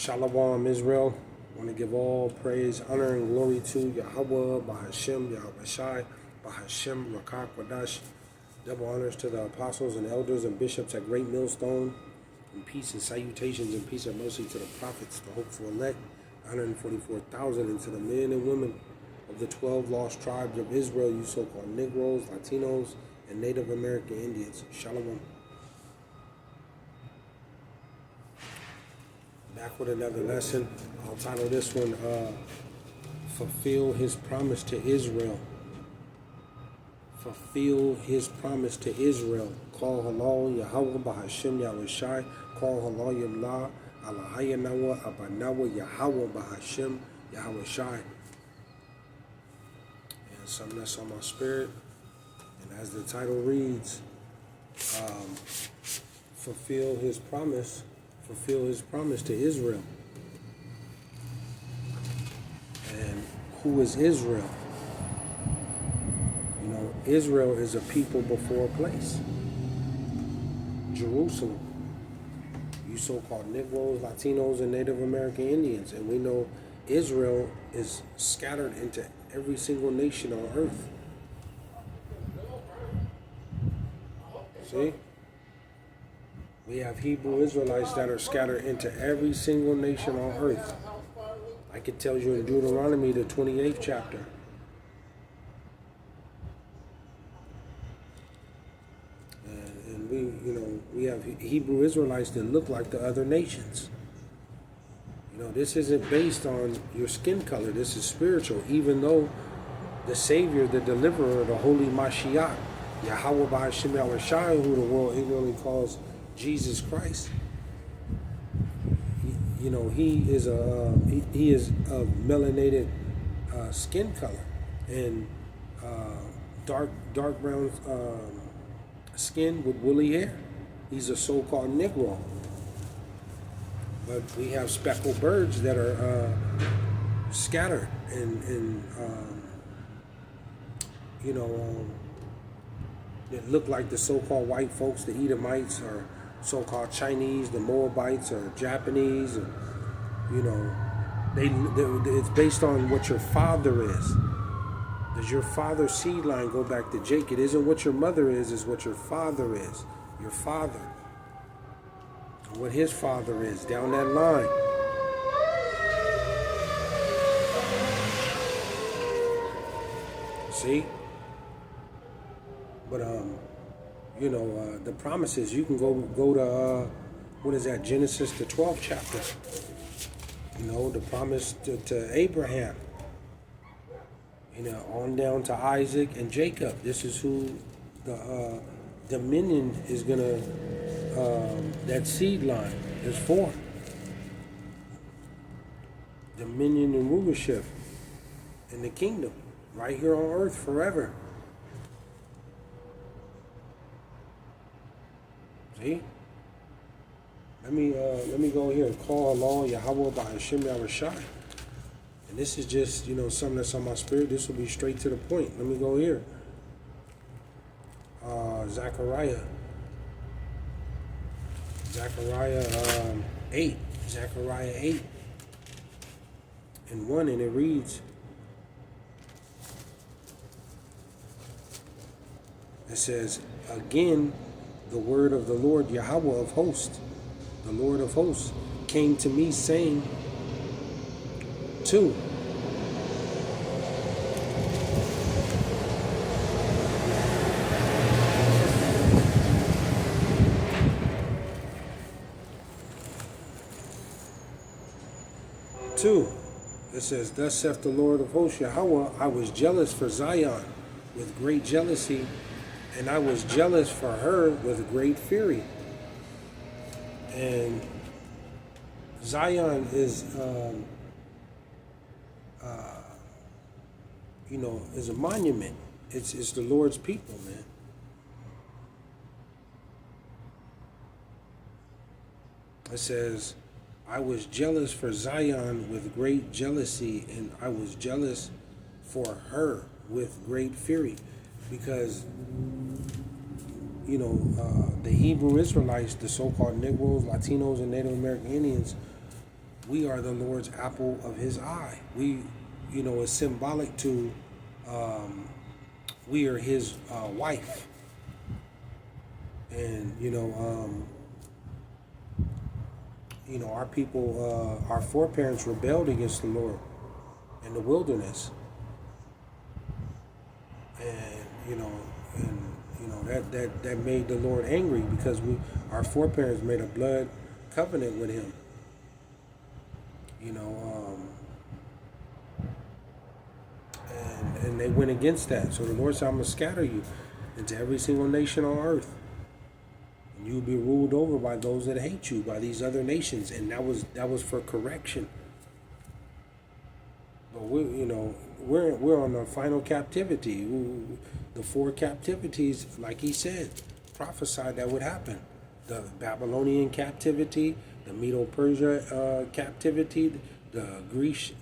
Shalom, Israel. I want to give all praise, honor, and glory to YAHAWAH, BAHASHAM, YAHAWASHI, BAHASHAM, Rakak, Wadash. Double honors to the apostles and elders and bishops at Great Millstone. And peace and salutations and peace and mercy to the prophets, the hopeful elect, 144,000, and to the men and women of the 12 lost tribes of Israel, you so-called Negroes, Latinos, and Native American Indians. Shalom. Back with another lesson. I'll title this one, Fulfill His Promise to Israel. Fulfill His Promise to Israel. Call halal Yahawah BAHASHAM YAHAWASHI. Call halal Yamla Alahayanawa Abanawa Yahawah BAHASHAM YAHAWASHI. And something that's on my spirit. And as the title reads, fulfill His promise to Israel. And who is Israel? You know, Israel is a people before a place. Jerusalem. You so-called Negroes, Latinos, and Native American Indians. And we know Israel is scattered into every single nation on earth. See? We have Hebrew Israelites that are scattered into every single nation on earth. Like it tells you in Deuteronomy, the 28th chapter. And we have Hebrew Israelites that look like the other nations. You know, this isn't based on your skin color. This is spiritual. Even though the Savior, the Deliverer, the Holy Mashiach, Yahawah BAHASHAM YAHAWASHI, who the world ignorantly calls Jesus Christ, he is of melanated skin color and dark brown skin with woolly hair. He's a so-called Negro. But we have speckled birds that are scattered and that look like the so-called white folks, the Edomites, or so-called Chinese, the Moabites, or Japanese, and it's based on what your father is. Does your father's seed line go back to Jacob? It isn't what your mother is what your father is. Your father. And what his father is, down that line. See? But the promises, you can go to what is that, Genesis, the 12th chapter. The promise to Abraham. On down to Isaac and Jacob. This is who the dominion is gonna, that seed line is for. Dominion and rulership in the kingdom, right here on earth forever. See? Let me go here and call along Yahawah BAHASHAM YAHAWASHI. And this is just, something that's on my spirit. This will be straight to the point. Let me go here. Zechariah 8. Zechariah 8 and 1, and it reads, it says, again, the word of the Lord Yahawah of hosts, the Lord of hosts, came to me saying, 2. It says, thus saith the Lord of hosts Yahawah, I was jealous for Zion with great jealousy, and I was jealous for her with great fury. And Zion is, is a monument. It's the Lord's people, man. It says, I was jealous for Zion with great jealousy, and I was jealous for her with great fury. Because the Hebrew Israelites, the so-called Negroes, Latinos, and Native American Indians, we are the Lord's apple of his eye. We, is symbolic to, we are his wife. And, our people, our foreparents rebelled against the Lord in the wilderness. And, that made the Lord angry because our foreparents made a blood covenant with him. And they went against that. So the Lord said, I'm going to scatter you into every single nation on earth. And you will be ruled over by those that hate you, by these other nations. And that was for correction. But we're on the final captivity. The 4 captivities, like he said, prophesied that would happen. The Babylonian captivity, the Medo-Persia captivity, the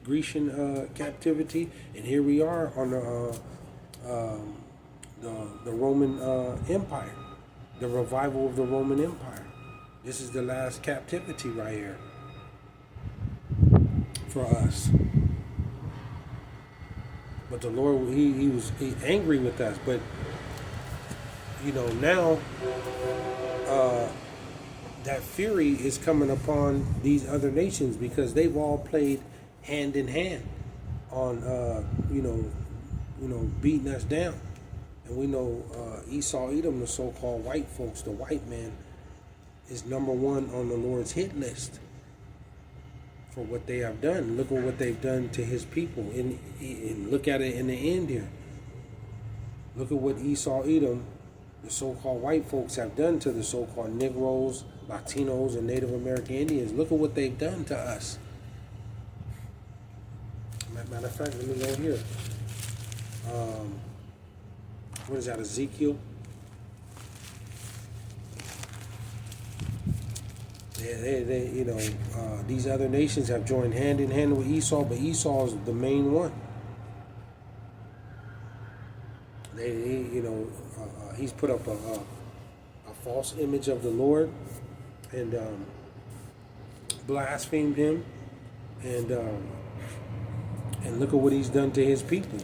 Grecian captivity, and here we are on the Roman Empire, the revival of the Roman Empire. This is the last captivity right here for us. But the Lord, he was angry with us. But now that fury is coming upon these other nations because they've all played hand in hand on beating us down. And we know Esau, Edom, the so-called white folks, the white man, is number 1 on the Lord's hit list for what they have done. Look at what they've done to his people. And look at it in the end here. Look at what Esau, Edom, the so-called white folks have done to the so-called Negroes, Latinos, and Native American Indians. Look at what they've done to us. Matter of fact, let me go here. What is that, Ezekiel? These other nations have joined hand in hand with Esau, but Esau is the main one. He's put up a false image of the Lord and blasphemed him, and look at what he's done to his people.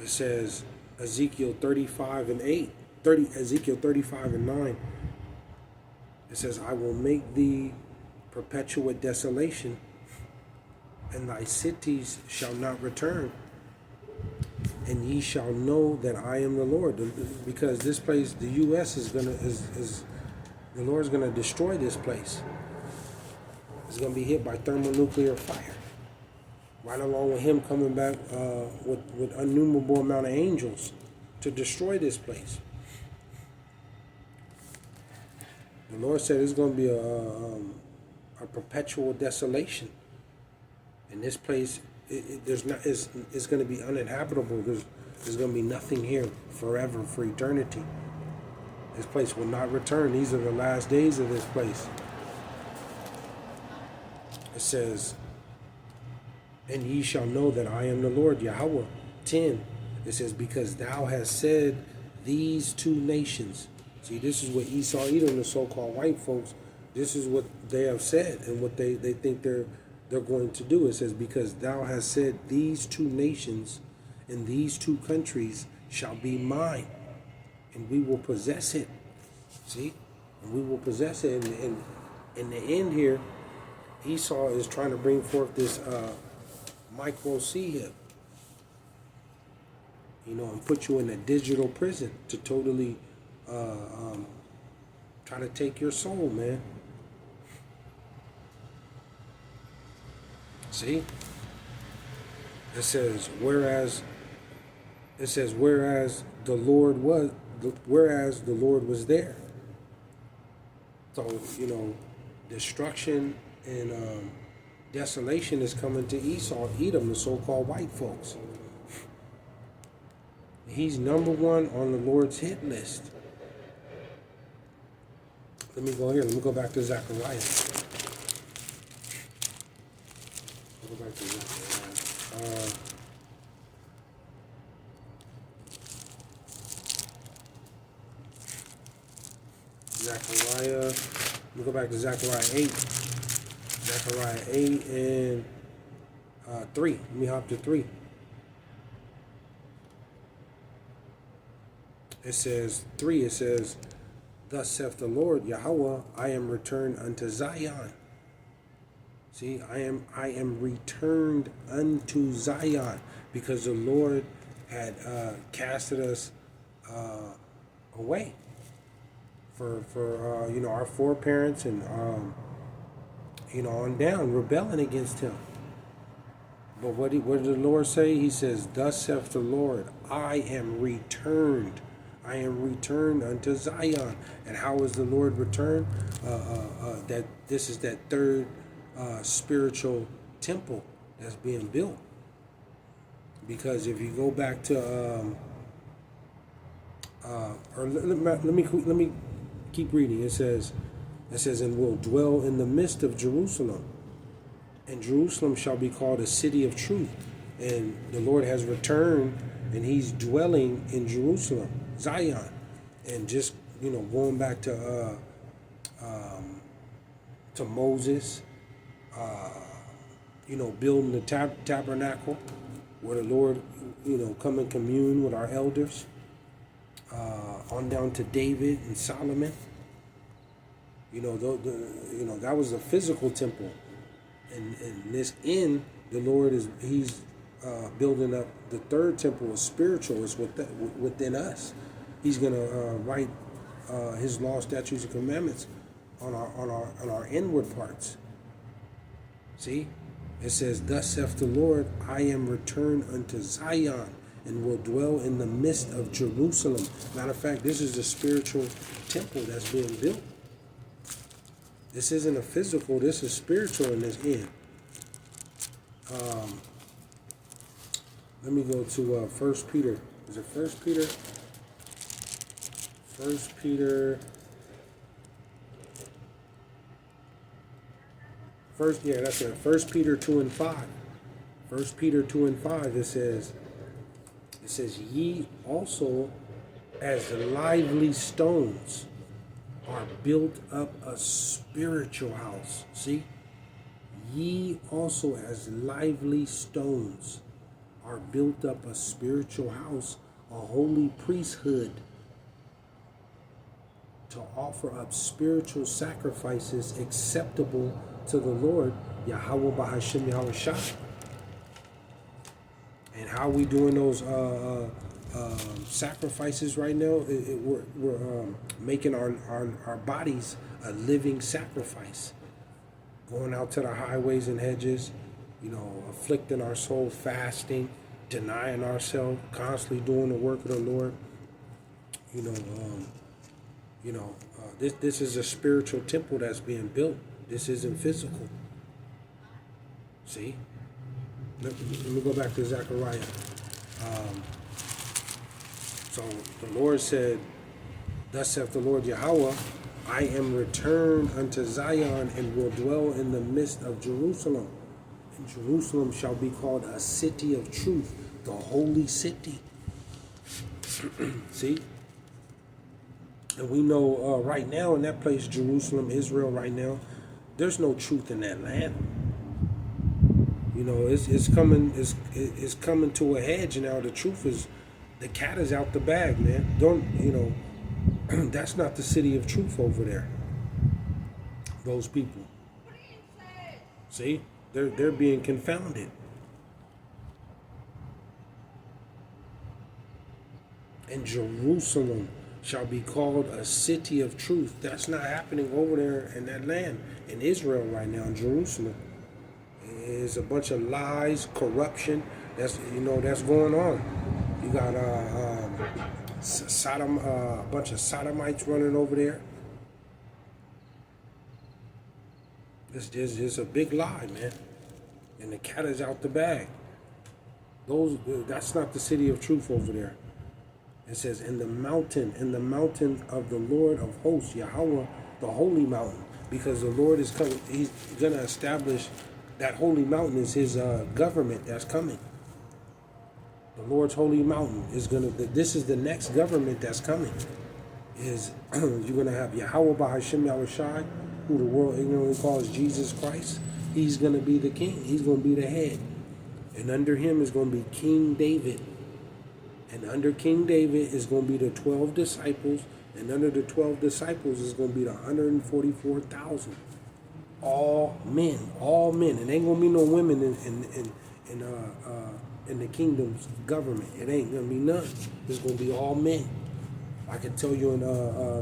It says Ezekiel 35 and 8, Ezekiel 35 and 9. It says, I will make thee perpetual desolation, and thy cities shall not return, and ye shall know that I am the Lord. Because this place, the U.S. the Lord's gonna destroy this place. It's gonna be hit by thermonuclear fire, right along with him coming back with innumerable amount of angels to destroy this place. The Lord said it's going to be a perpetual desolation, and this place it's going to be uninhabitable. There's going to be nothing here forever, for eternity. This place will not return. These are the last days of this place. It says, and ye shall know that I am the Lord, Yahawah. 10, it says, because thou hast said these 2 nations. See, this is what Esau, Edom, the so-called white folks, this is what they have said and what they think they're going to do. It says, because thou hast said these 2 nations and these 2 countries shall be mine, and we will possess it. See? And we will possess it. And in the end here, Esau is trying to bring forth this micro C-hip, and put you in a digital prison to totally try to take your soul, man. See? It says, whereas the Lord was there. So, destruction and desolation is coming to Esau, Edom, the so-called white folks. He's number 1 on the Lord's hit list. Let me go here. Let me go back to Zechariah. Go back to Zechariah. Zechariah me go back to Zechariah 8. Zechariah 8 and 3. Let me hop to 3. It says, 3, it says, thus saith the Lord, Yahweh, I am returned unto Zion. See, I am returned unto Zion, because the Lord had casted us away for our foreparents and on down, rebelling against him. But what did the Lord say? He says, thus saith the Lord, I am returned. I am returned unto Zion. And how is the Lord returned? That this is that third spiritual temple that's being built. Because if you go back to let me keep reading. It says, and will dwell in the midst of Jerusalem, and Jerusalem shall be called a city of truth. And the Lord has returned, and he's dwelling in Jerusalem, Zion. And just going back to Moses, building the tabernacle, where the Lord come and commune with our elders, on down to David and Solomon. That was a physical temple, and this end, the Lord he's building up the third temple. Is spiritual. Is within us. He's gonna write his law, statutes, and commandments on our inward parts. See, it says, thus saith the Lord, I am returned unto Zion, and will dwell in the midst of Jerusalem. Matter of fact, this is the spiritual temple that's being built. This isn't a physical, this is spiritual in this end. Let me go to 1 Peter. Is it 1 Peter? 1 Peter. That's it. 1 Peter 2 and 5. 1 Peter 2 and 5, it says, ye also as lively stones are built up a spiritual house. See? Ye also as lively stones are built up a spiritual house, a holy priesthood, to offer up spiritual sacrifices acceptable to the Lord, Yahawah, BAHASHAM, YAHAWASHI. And how are we doing those sacrifices right now? We're making our bodies a living sacrifice. Going out to the highways and hedges, afflicting our soul, fasting, denying ourselves, constantly doing the work of the Lord. This is a spiritual temple that's being built. This isn't physical. See? Let me go back to Zechariah. So the Lord said, thus saith the Lord Yahweh, I am returned unto Zion, and will dwell in the midst of Jerusalem. And Jerusalem shall be called a city of truth, the holy city. See? And we know right now in that place, Jerusalem, Israel, right now, there's no truth in that land. It's coming to a hedge now. The truth is, the cat is out the bag, man. That's not the city of truth over there. Those people. See? They're being confounded. And Jerusalem shall be called a city of truth. That's not happening over there in that land, in Israel right now, in Jerusalem. It's a bunch of lies, corruption. That's going on. You got a bunch of sodomites running over there. It's a big lie, man. And the cat is out the bag. That's not the city of truth over there. It says, in the mountain of the Lord of hosts, Yahweh, the holy mountain. Because the Lord is coming. He's going to establish that holy mountain is his government that's coming. The Lord's holy mountain is this is the next government that's coming. You're going to have Yahawah, BAHASHAM, YAHAWASHI, who the world ignorantly calls Jesus Christ, he's going to be the king. He's going to be the head. And under him is going to be King David. And under King David is going to be the 12 disciples. And under the 12 disciples is going to be the 144,000. All men. All men. And ain't going to be no women in the kingdom's government. It ain't going to be none. It's going to be all men. I can tell you in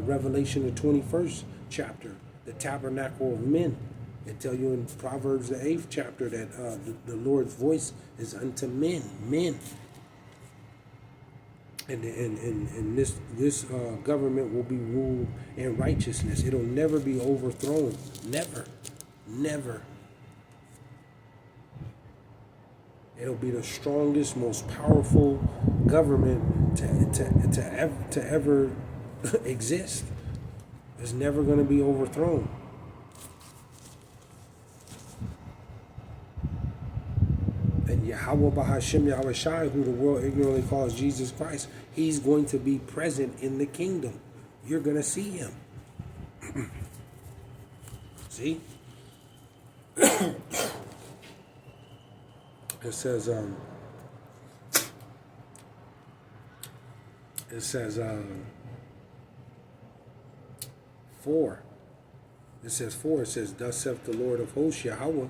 Revelation, the 21st chapter, the tabernacle of men. It tell you in Proverbs, the 8th chapter, that the Lord's voice is unto men. Men. And this government will be ruled in righteousness. It'll never be overthrown. Never. Never. It'll be the strongest, most powerful government to ever exist. It's never going to be overthrown. And Yahawah, BAHASHAM, YAHAWASHI, who the world ignorantly calls Jesus Christ, he's going to be present in the kingdom. You're going to see him. See? It says, 4. It says 4. It says, thus saith the Lord of hosts, Yahawah,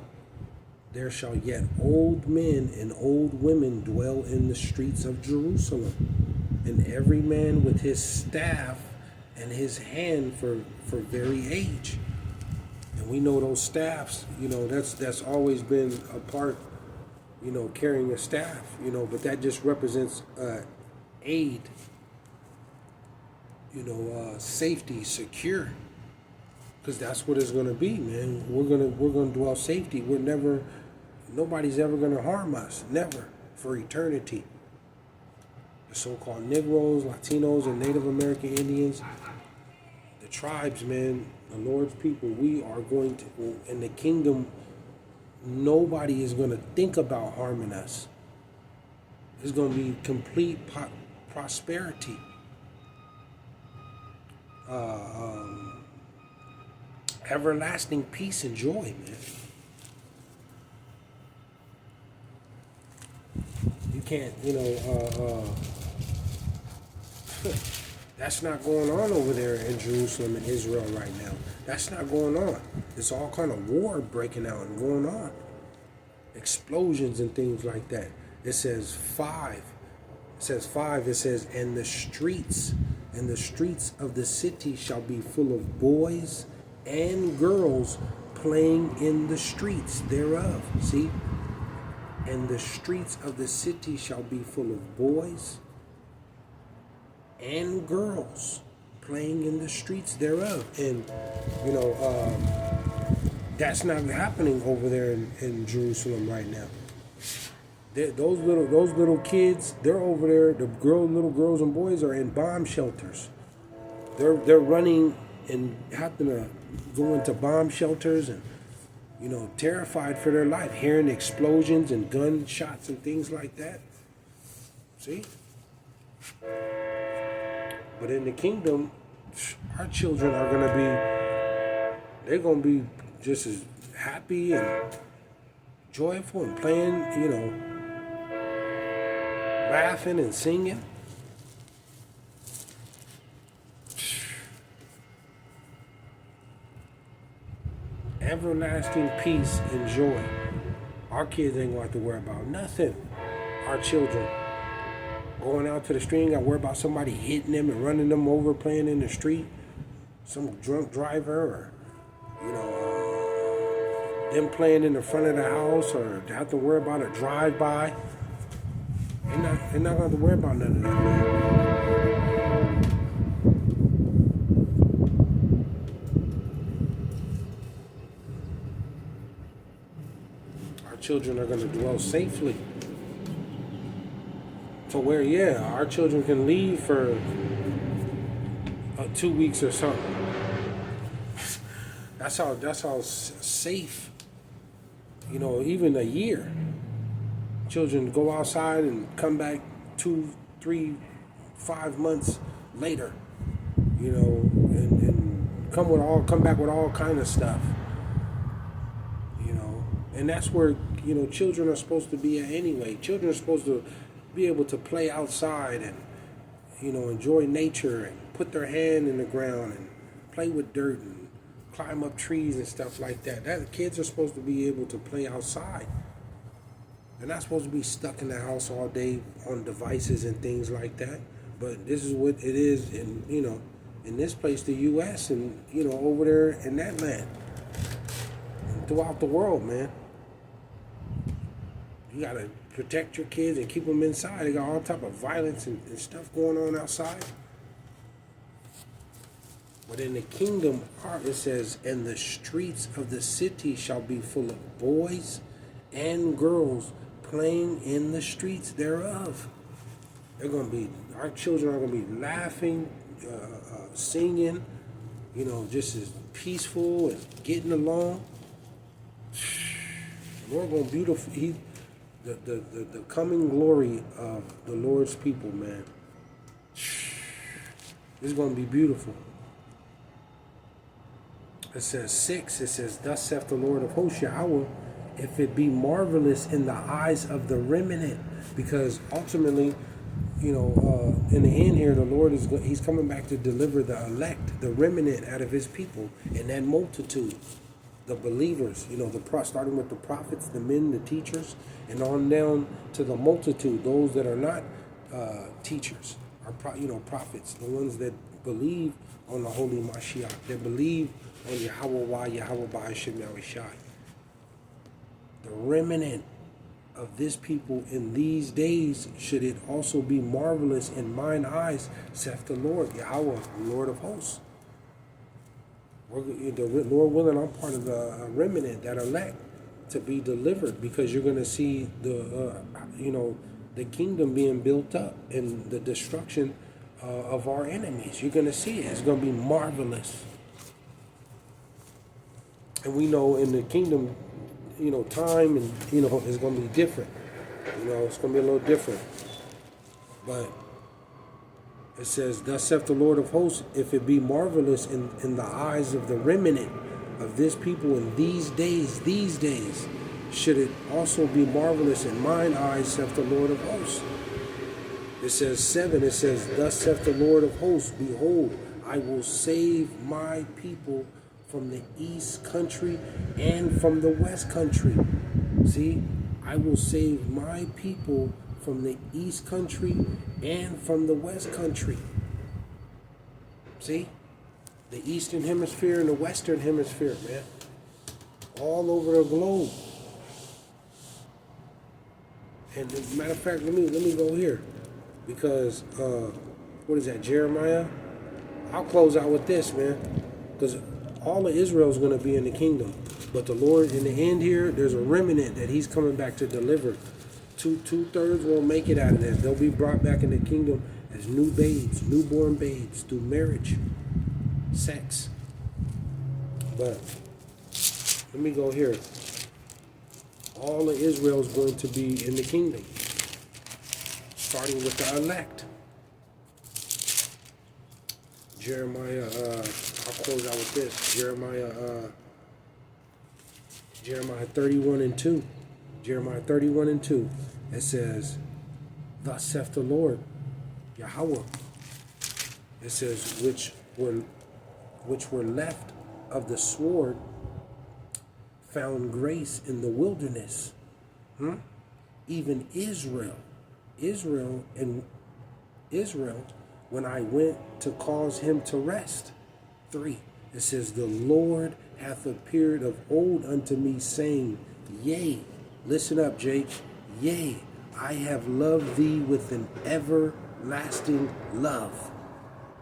there shall yet old men and old women dwell in the streets of Jerusalem, and every man with his staff and his hand for very age. And we know those staffs, that's always been a part, carrying a staff, but that just represents aid, safety, secure. Because that's what it's going to be, man. We're gonna dwell safety. Nobody's ever going to harm us. Never. For eternity. The so-called Negroes, Latinos, and Native American Indians, the tribes, man, the Lord's people, we are going to, in the kingdom, nobody is going to think about harming us. It's going to be complete prosperity. Everlasting peace and joy, man. You can't, that's not going on over there in Jerusalem and Israel right now. That's not going on. It's all kind of war breaking out and going on. Explosions and things like that. It says 5. It says, and the streets of the city shall be full of boys and girls playing in the streets thereof. See? And the streets of the city shall be full of boys and girls playing in the streets thereof. And, that's not happening over there in Jerusalem right now. Those little kids, they're over there. The little girls and boys are in bomb shelters. They're running and having to go into bomb shelters and, terrified for their life, hearing explosions and gunshots and things like that. See? But in the kingdom, our children are going to be, they're going to be just as happy and joyful and playing, laughing and singing. Everlasting peace and joy. Our kids ain't going to have to worry about nothing. Our children going out to the street, got to worry about somebody hitting them and running them over, playing in the street. Some drunk driver, or them playing in the front of the house, or they have to worry about a drive-by. They're not going to have to worry about none of that, man. Children are going to dwell safely to where, our children can leave for 2 weeks or something. That's how safe, even a year. Children go outside and come back 2, 3, 5 months later, and come back with all kind of stuff. And that's where, children are supposed to be at anyway. Children are supposed to be able to play outside and, enjoy nature and put their hand in the ground and play with dirt and climb up trees and stuff like that. Kids are supposed to be able to play outside. They're not supposed to be stuck in the house all day on devices and things like that. But this is what it is in this place, the U.S. and, over there in that land. And throughout the world, man. You got to protect your kids and keep them inside. They got all type of violence and stuff going on outside. But in the kingdom, it says, and the streets of the city shall be full of boys and girls playing in the streets thereof. Our children are going to be laughing, singing, just as peaceful and getting along. The Lord going to be beautiful. The coming glory of the Lord's people, man. It's going to be beautiful. It says 6, it says, thus saith the Lord of hosts, Yahawah, if it be marvelous in the eyes of the remnant. Because ultimately, in the end here, the Lord he's coming back to deliver the elect, the remnant out of his people, and that multitude. The believers, starting with the prophets, the men, the teachers, and on down to the multitude, those that are not teachers, are prophets, the ones that believe on the Holy Mashiach, that believe on YAHAWAH, YAHAWAH, BAHASHAM, YAHAWASHI. The remnant of this people in these days, should it also be marvelous in mine eyes, saith the Lord, Yahawah, Lord of hosts. The Lord willing, I'm part of the remnant, that elect, to be delivered, because you're going to see the kingdom being built up and the destruction of our enemies. You're going to see it. It's going to be marvelous. And we know in the kingdom, time and is going to be different. It's going to be a little different. But it says, thus saith the Lord of hosts, if it be marvelous in the eyes of the remnant of this people in these days, should it also be marvelous in mine eyes, saith the Lord of hosts. It says 7, it says, thus saith the Lord of hosts, behold, I will save my people from the east country and from the west country. See, I will save my people from the east country and from the west country. See? The eastern hemisphere and the western hemisphere, man. All over the globe. And as a matter of fact, let me go here. Because, what is that, Jeremiah? I'll close out with this, man. Because all of Israel is going to be in the kingdom. But the Lord, in the end here, there's a remnant that he's coming back to deliver. Two-thirds won't make it out of this. They'll be brought back in the kingdom as new babes, newborn babes, through marriage, sex. But let me go here. All of Israel is going to be in the kingdom, starting with the elect. Jeremiah, I'll close out with this. Jeremiah 31 and 2. Jeremiah 31 and 2. It says, thus saith the Lord, Yahawah. It says, which were left of the sword found grace in the wilderness. Even Israel, when I went to cause him to rest. 3. It says, the Lord hath appeared of old unto me, saying, yea, listen up, Jake. Yea, I have loved thee with an everlasting love.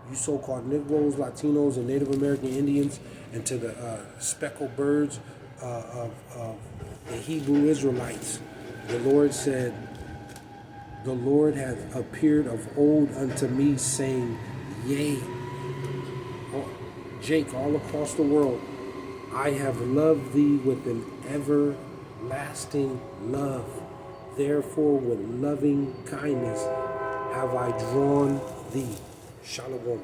You so-called Negroes, Latinos, and Native American Indians, and to the speckled birds of the Hebrew Israelites. The Lord said, the Lord hath appeared of old unto me, saying, yea. Jake, all across the world, I have loved thee with an everlasting love. Therefore, with loving kindness have I drawn thee. Shalom.